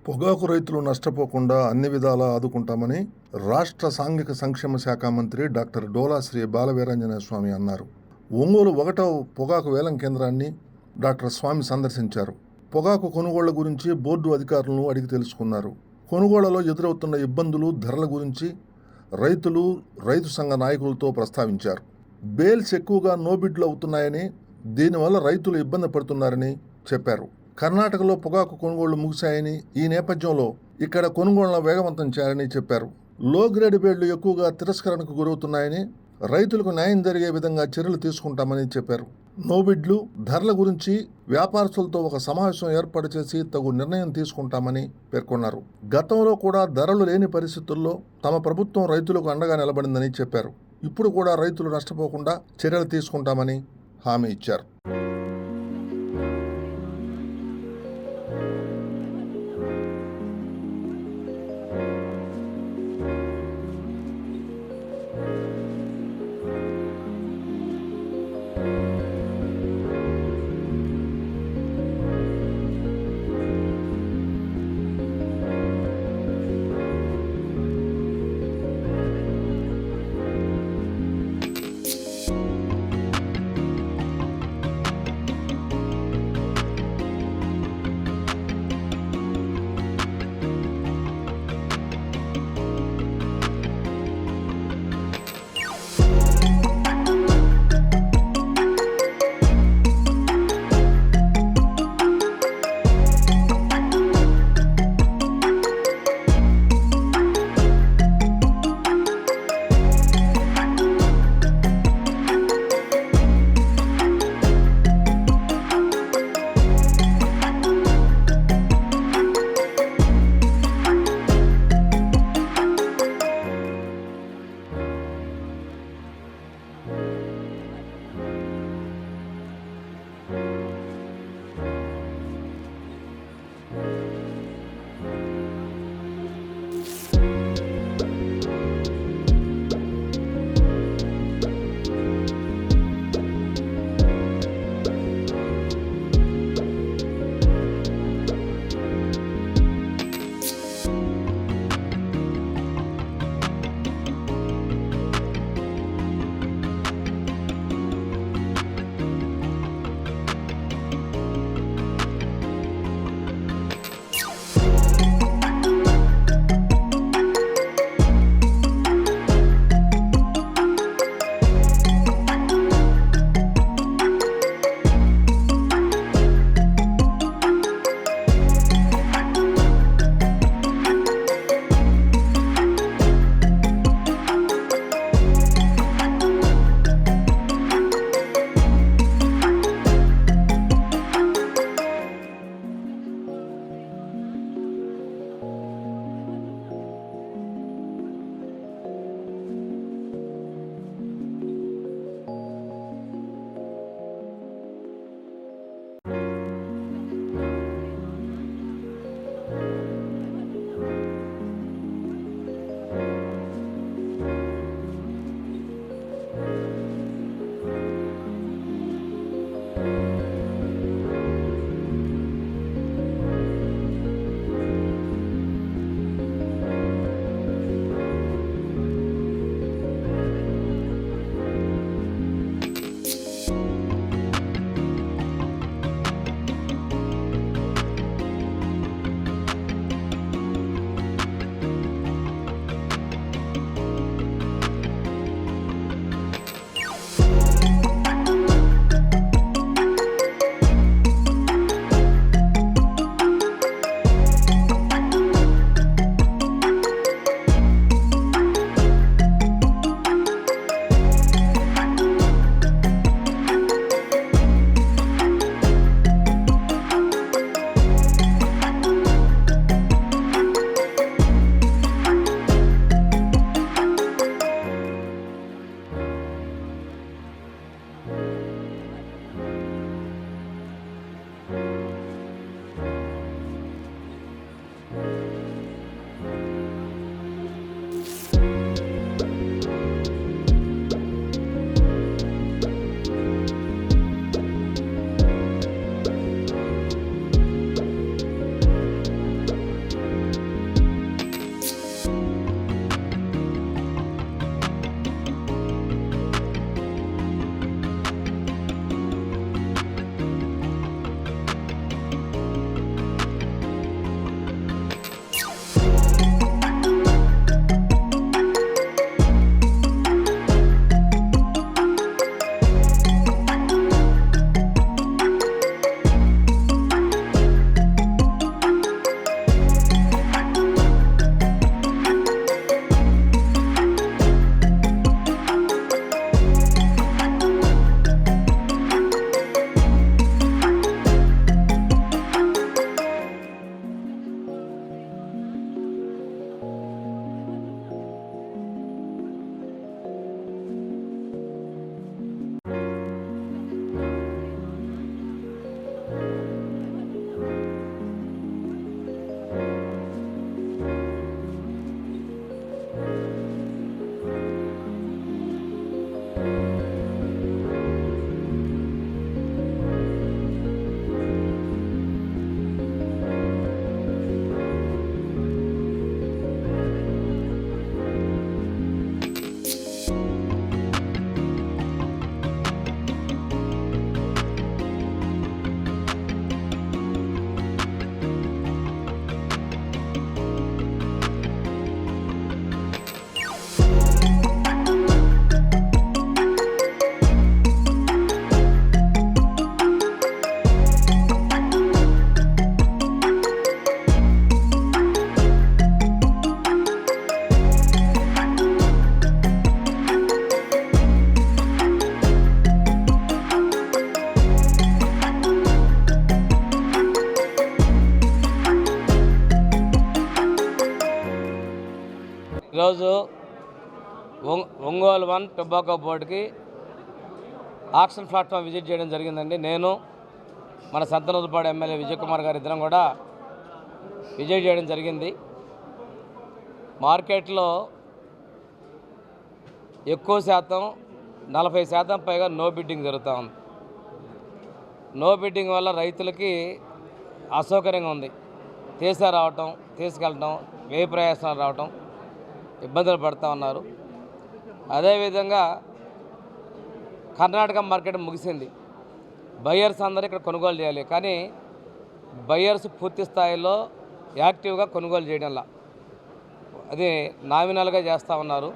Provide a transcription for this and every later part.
పొగాకు రైతులు నష్టపోకుండా అన్ని విధాలా ఆదుకుంటామని రాష్ట్ర సాంఘిక సంక్షేమ శాఖ మంత్రి డాక్టర్ డోలా శ్రీ బాలవీరాంజనేయ స్వామి అన్నారు. ఒంగోలు 1వ పొగాకు వేలం కేంద్రాన్ని డాక్టర్ స్వామి సందర్శించారు. పొగాకు కొనుగోళ్ల గురించి బోర్డు అధికారులను అడిగి తెలుసుకున్నారు. కొనుగోళ్లలో ఎదురవుతున్న ఇబ్బందులు, ధరల గురించి రైతులు, రైతు సంఘ నాయకులతో ప్రస్తావించారు. బేల్స్ ఎక్కువగా నోబిడ్లు అవుతున్నాయని, దీనివల్ల రైతులు ఇబ్బంది పడుతున్నారని చెప్పారు. కర్ణాటకలో పొగాకు కొనుగోళ్లు ముగిశాయని, ఈ నేపథ్యంలో ఇక్కడ కొనుగోళ్లను వేగవంతం చేయాలని చెప్పారు. లో గ్రేడ్ బేళ్లు ఎక్కువగా తిరస్కరణకు గురవుతున్నాయని, రైతులకు న్యాయం జరిగే విధంగా చర్యలు తీసుకుంటామని చెప్పారు. నోబిడ్లు, ధరల గురించి వ్యాపారస్తులతో ఒక సమావేశం ఏర్పాటు చేసి తగు నిర్ణయం తీసుకుంటామని పేర్కొన్నారు. గతంలో కూడా ధరలు లేని పరిస్థితుల్లో తమ ప్రభుత్వం రైతులకు అండగా నిలబడిందని చెప్పారు. ఇప్పుడు కూడా రైతులు నష్టపోకుండా చర్యలు తీసుకుంటామని హామీ ఇచ్చారు. ఈరోజు ఒంగోలు 1 టొబాకో బోర్డుకి ఆక్షన్ ప్లాట్ఫామ్ విజిట్ చేయడం జరిగిందండి. నేను మన సంతనూరుపాడు ఎమ్మెల్యే విజయ్ కుమార్ గారు ఇద్దరం కూడా విజిట్ చేయడం జరిగింది. మార్కెట్లో ఎక్కువ శాతం 40% పైగా నో బిడ్డింగ్ జరుగుతూ ఉంది. నో బిడ్డింగ్ వల్ల రైతులకి అసౌకర్యంగా ఉంది. తీసుకెళ్ళటం వ్యయ ప్రయాసాలు రావటం ఇబ్బందులు పడుతూ ఉన్నారు. అదేవిధంగా కర్ణాటక మార్కెట్ ముగిసింది. బయ్యర్స్ అందరూ ఇక్కడ కొనుగోలు చేయాలి, కానీ బయ్యర్స్ పూర్తి స్థాయిలో యాక్టివ్గా కొనుగోలు చేయడంలా అది నామినల్గా చేస్తూ ఉన్నారు.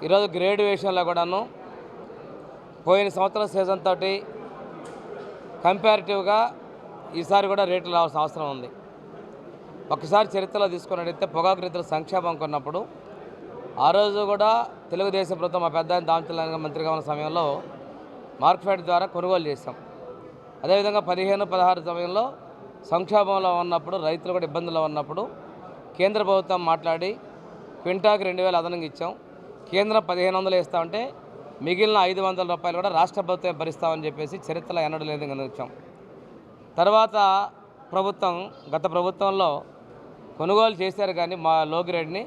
ఈరోజు గ్రేడ్ విషయంలో కూడాను పోయిన సంవత్సరం సీజన్ తోటి కంపారిటివ్గా ఈసారి కూడా రేట్లు రావాల్సిన అవసరం ఉంది. ఒకసారి చరిత్రలో తీసుకున్నట్టయితే పొగాకు రైతుల సంక్షేమం కొన్నప్పుడు ఆ రోజు కూడా తెలుగుదేశం ప్రభుత్వం మా పెద్ద దామచల మంత్రిగా ఉన్న సమయంలో మార్కెట్ ద్వారా కొనుగోలు చేశాం. అదేవిధంగా 15-16 సమయంలో సంక్షేమంలో ఉన్నప్పుడు రైతులు కూడా ఇబ్బందుల్లో ఉన్నప్పుడు కేంద్ర ప్రభుత్వం మాట్లాడి క్వింటాకి 2000 అదనంగా ఇచ్చాం. కేంద్రం 1500 ఇస్తామంటే మిగిలిన 500 రూపాయలు కూడా రాష్ట్ర ప్రభుత్వం భరిస్తామని చెప్పేసి చరిత్రలో ఎన్నడూ లేదు కనుక తర్వాత గత ప్రభుత్వంలో కొనుగోలు చేశారు, కానీ మా లో గ్రేడ్ని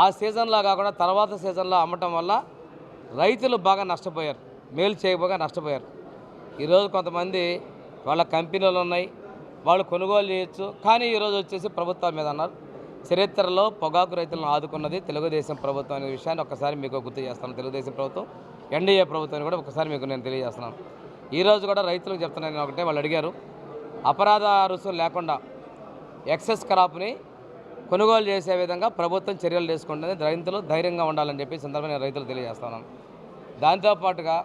ఆ సీజన్లో కాకుండా తర్వాత సీజన్లో అమ్మటం వల్ల రైతులు బాగా నష్టపోయారు, మేలు చేయబోగా నష్టపోయారు. ఈరోజు కొంతమంది వాళ్ళ కంపెనీలు ఉన్నాయి, వాళ్ళు కొనుగోలు చేయొచ్చు, కానీ ఈరోజు వచ్చేసి ప్రభుత్వం మీద అన్నారు. చరిత్రలో పొగాకు రైతులను ఆదుకున్నది తెలుగుదేశం ప్రభుత్వం అనే విషయాన్ని ఒకసారి మీకు గుర్తు చేస్తాను. తెలుగుదేశం ప్రభుత్వం, ఎన్డీఏ ప్రభుత్వాన్ని కూడా ఒకసారి మీకు నేను తెలియజేస్తున్నాను. ఈరోజు కూడా రైతులకు చెప్తున్నాను ఒకటే, వాళ్ళు అడిగారు అపరాధ రుసుము లేకుండా ఎక్సెస్ క్రాప్ని కొనుగోలు చేసే విధంగా ప్రభుత్వం చర్యలు తీసుకుంటుంది. రైతులు ధైర్యంగా ఉండాలని చెప్పి సందర్భంగా నేను రైతులు తెలియజేస్తున్నాను. దాంతోపాటుగా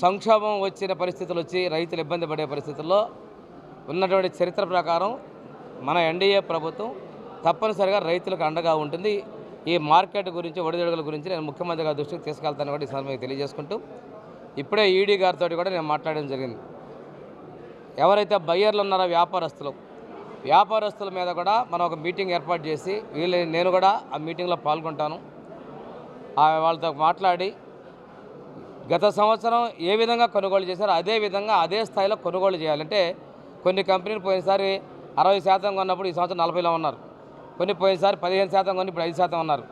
సంక్షోభం వచ్చిన పరిస్థితులు వచ్చి రైతులు ఇబ్బంది పడే పరిస్థితుల్లో ఉన్నటువంటి చరిత్ర ప్రకారం మన ఎన్డీఏ ప్రభుత్వం తప్పనిసరిగా రైతులకు అండగా ఉంటుంది. ఈ మార్కెట్ గురించి ఒడిదుడుకుల గురించి నేను ముఖ్యమంత్రి గారి దృష్టికి తీసుకెళ్తాను కూడా ఈ సందర్భంగా తెలియజేసుకుంటూ, ఇప్పుడే ఈడీ గారితో కూడా నేను మాట్లాడడం జరిగింది. ఎవరైతే బయ్యర్లు ఉన్నారో వ్యాపారస్తుల మీద కూడా మనం ఒక మీటింగ్ ఏర్పాటు చేసి నేను కూడా ఆ మీటింగ్లో పాల్గొంటాను. వాళ్ళతో మాట్లాడి గత సంవత్సరం ఏ విధంగా కొనుగోలు చేశారో అదే విధంగా అదే స్థాయిలో కొనుగోలు చేయాలంటే కొన్ని కంపెనీలు పోయినసారి 60% కొన్నప్పుడు ఈ సంవత్సరం 40లో ఉన్నారు. కొన్ని పోయినసారి 15% కొని ఇప్పుడు 5% ఉన్నారు.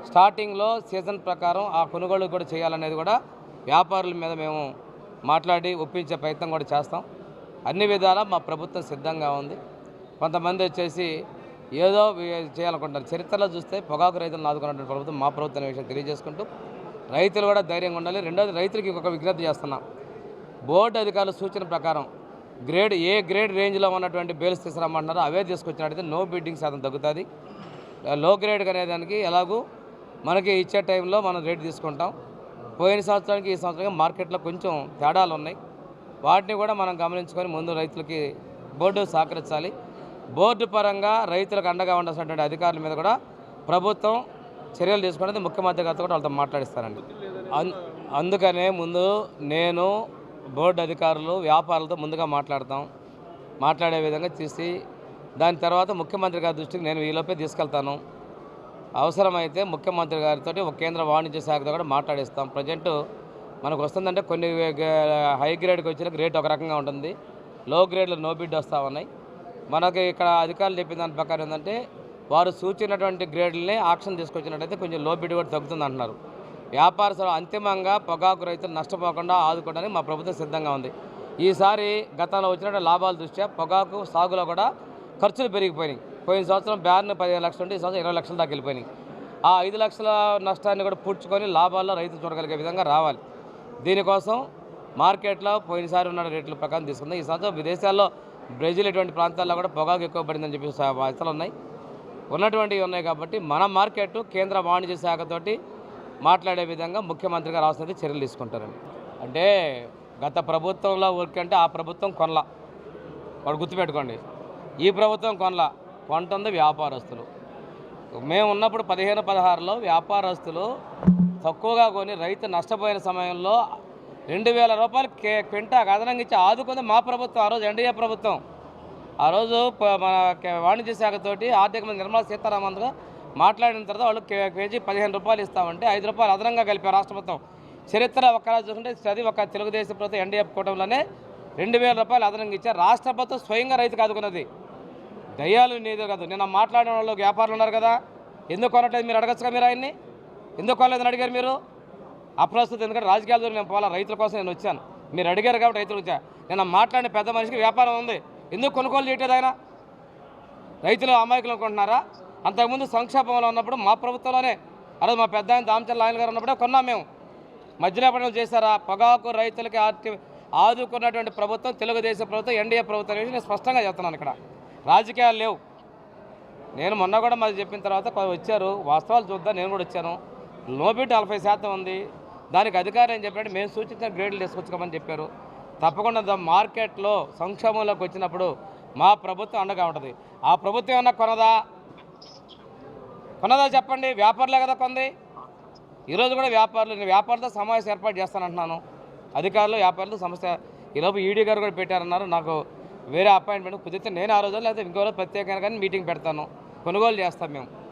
స్టార్టింగ్లో సీజన్ ప్రకారం ఆ కొనుగోలు కూడా చేయాలనేది కూడా వ్యాపారుల మీద మేము మాట్లాడి ఒప్పించే ప్రయత్నం కూడా చేస్తాం. అన్ని విధాలా మా ప్రభుత్వం సిద్ధంగా ఉంది. కొంతమంది వచ్చేసి ఏదో చేయాలనుకుంటారు. చరిత్రలో చూస్తే పొగాకు రైతులను ఆదుకున్నటువంటి ప్రభుత్వం మా ప్రభుత్వం అనే విషయం తెలియజేసుకుంటూ రైతులు కూడా ధైర్యంగా ఉండాలి. రెండోది, రైతులకి ఇంకొక విజ్ఞప్తి చేస్తున్నాం. బోర్డు అధికారుల సూచన ప్రకారం ఏ గ్రేడ్ రేంజ్లో ఉన్నటువంటి బేల్స్ తీసుకురమ్మంటున్నారో అవే తీసుకొచ్చినట్టయితే నో బిడ్డింగ్ శాతం తగ్గుతుంది. లో గ్రేడ్ అనేదానికి ఎలాగూ మనకి ఇచ్చే టైంలో మనం రేటు తీసుకుంటాం. పోయిన సంవత్సరానికి ఈ సంవత్సరానికి మార్కెట్లో కొంచెం తేడాలు ఉన్నాయి. వాటిని కూడా మనం గమనించుకొని ముందు రైతులకి బోర్డు సహకరించాలి. బోర్డు పరంగా రైతులకు అండగా ఉండాల్సినటువంటి అధికారుల మీద కూడా ప్రభుత్వం చర్యలు తీసుకునేది ముఖ్యమంత్రి గారితో కూడా వాళ్ళతో మాట్లాడిస్తానండి. అందుకనే ముందు నేను బోర్డు అధికారులు వ్యాపారులతో ముందుగా మాట్లాడే విధంగా తీసి దాని తర్వాత ముఖ్యమంత్రి గారి దృష్టికి నేను ఈలోపే తీసుకెళ్తాను. అవసరమైతే ముఖ్యమంత్రి గారితో ఒక కేంద్ర వాణిజ్య శాఖతో కూడా మాట్లాడిస్తాం. ప్రజెంట్ మనకు వస్తుందంటే కొన్ని హై గ్రేడ్కి వచ్చిన రేట్ ఒక రకంగా ఉంటుంది, లో గ్రేడ్లో నో బిడ్ వస్తూ ఉన్నాయి. మనకి ఇక్కడ అధికారులు చెప్పిన దాని ప్రకారం ఏంటంటే వారు సూచించినటువంటి గ్రేడ్లని ఆక్షన్ తీసుకొచ్చినట్టయితే కొంచెం లో బిడ్ కూడా తగ్గుతుంది అంటున్నారు. వ్యాపారస్తులు అంతిమంగా పొగాకు రైతులు నష్టపోకుండా ఆదుకోవడానికి మా ప్రభుత్వం సిద్ధంగా ఉంది. ఈసారి గతంలో వచ్చిన లాభాల దృష్ట్యా పొగాకు సాగులో కూడా ఖర్చులు పెరిగిపోయినాయి. పోయిన సంవత్సరం బ్యాన్ 15 లక్షలు ఉంటే ఈ సంవత్సరం 20 లక్షల దాకా వెళ్ళిపోయినాయి. ఆ 5 లక్షల నష్టాన్ని కూడా పూడ్చుకొని లాభాల్లో రైతు చూడగలిగే విధంగా రావాలి. దీనికోసం మార్కెట్లో పోయినసారి ఉన్న రేట్ల ప్రకారం తీసుకుందాం. ఈ సంవత్సరం విదేశాల్లో బ్రెజిల్ ఇటువంటి ప్రాంతాల్లో కూడా పొగాకు ఎక్కువ పడిందని చెప్పి వార్తలు ఉన్నటువంటివి ఉన్నాయి. కాబట్టి మన మార్కెట్ కేంద్ర వాణిజ్య శాఖతోటి మాట్లాడే విధంగా ముఖ్యమంత్రి గారు రాసినది చర్యలు తీసుకుంటారండి. అంటే గత ప్రభుత్వంలో ఊరికంటే ఆ ప్రభుత్వం కొనలా, వాడు గుర్తుపెట్టుకోండి. ఈ ప్రభుత్వం కొంటుంది వ్యాపారస్తులు. మేము ఉన్నప్పుడు 15-16లో వ్యాపారస్తులు తక్కువగా కొని రైతు నష్టపోయిన సమయంలో 2000 రూపాయలు క్వింటాకు అదనంగా ఇచ్చి ఆదుకుంది మా ప్రభుత్వం. ఆ రోజు ఎన్డీఏ ప్రభుత్వం. ఆ రోజు మన వాణిజ్య శాఖతోటి ఆర్థిక మంత్రి నిర్మలా సీతారామన్ మాట్లాడిన తర్వాత వాళ్ళు కేజీ 15 రూపాయలు ఇస్తామంటే 5 రూపాయలు అదనంగా కలిపారు రాష్ట్ర ప్రభుత్వం. చరిత్ర ఒక్కలా చూస్తుంటే అది ఒక తెలుగుదేశం ప్రభుత్వం ఎన్డీఎఫ్ కూటమిలోనే 2000 రూపాయలు అదనంగా ఇచ్చారు. రాష్ట్ర ప్రభుత్వం స్వయంగా రైతుకు ఆదుకున్నది. దయ్యాలు నీదే కాదు. నేను మాట్లాడిన వాళ్ళు వ్యాపారులు ఉన్నారు కదా, ఎందుకు కొనట్లేదు మీరు అడగచ్చుగా, మీరు ఆయన్ని ఎందుకు కొనలేదని అడిగారు మీరు. అప్రస్తుతం, ఎందుకంటే రాజకీయాల్లో నేను పోలా, రైతుల కోసం నేను వచ్చాను. మీరు అడిగారు కాబట్టి రైతులు వచ్చా. నేను మాట్లాడిన పెద్ద మనిషికి వ్యాపారం ఉంది, ఎందుకు కొనుగోలు చేయట్లేదు ఆయన? రైతులు అమాయకులు అనుకుంటున్నారా? అంతకుముందు సంక్షోభంలో ఉన్నప్పుడు మా ప్రభుత్వంలోనే అదే మా పెద్ద ఆయన దామచర్ల ఆయన గారు ఉన్నప్పుడే కొన్నాం మేము. మధ్యలో పనులు చేశారా? పొగాకు రైతులకి ఆదుకున్నటువంటి ప్రభుత్వం తెలుగుదేశం ప్రభుత్వం, ఎన్డీఏ ప్రభుత్వం అనేది నేను స్పష్టంగా చెప్తున్నాను. ఇక్కడ రాజకీయాలు లేవు. నేను మొన్న కూడా మాది చెప్పిన తర్వాత వచ్చారు, వాస్తవాలు చూద్దాం, నేను కూడా వచ్చాను. లోబిట్ 40% ఉంది. దానికి అధికారం ఏం చెప్పారంటే మేము సూచించిన గ్రేడ్లు తీసుకొచ్చుకోమని చెప్పారు. తప్పకుండా మార్కెట్లో సంక్షోభంలోకి వచ్చినప్పుడు మా ప్రభుత్వం అండగా ఉంటుంది. ఆ ప్రభుత్వం ఏమన్నా కొనదా చెప్పండి? వ్యాపారులే కదా కొంది. ఈరోజు కూడా వ్యాపారులతో సమావేశం ఏర్పాటు చేస్తానంటున్నాను. అధికారులు వ్యాపారులతో సమస్య ఈలోపు ఈడీ గారు కూడా పెట్టారన్నారు. నాకు వేరే అపాయింట్మెంట్ కుదిరితే నేను ఆ రోజు లేదా ఇంకో రోజు ప్రత్యేకంగా కానీ మీటింగ్ పెడతాను, కొనుగోలు చేస్తాం మేము.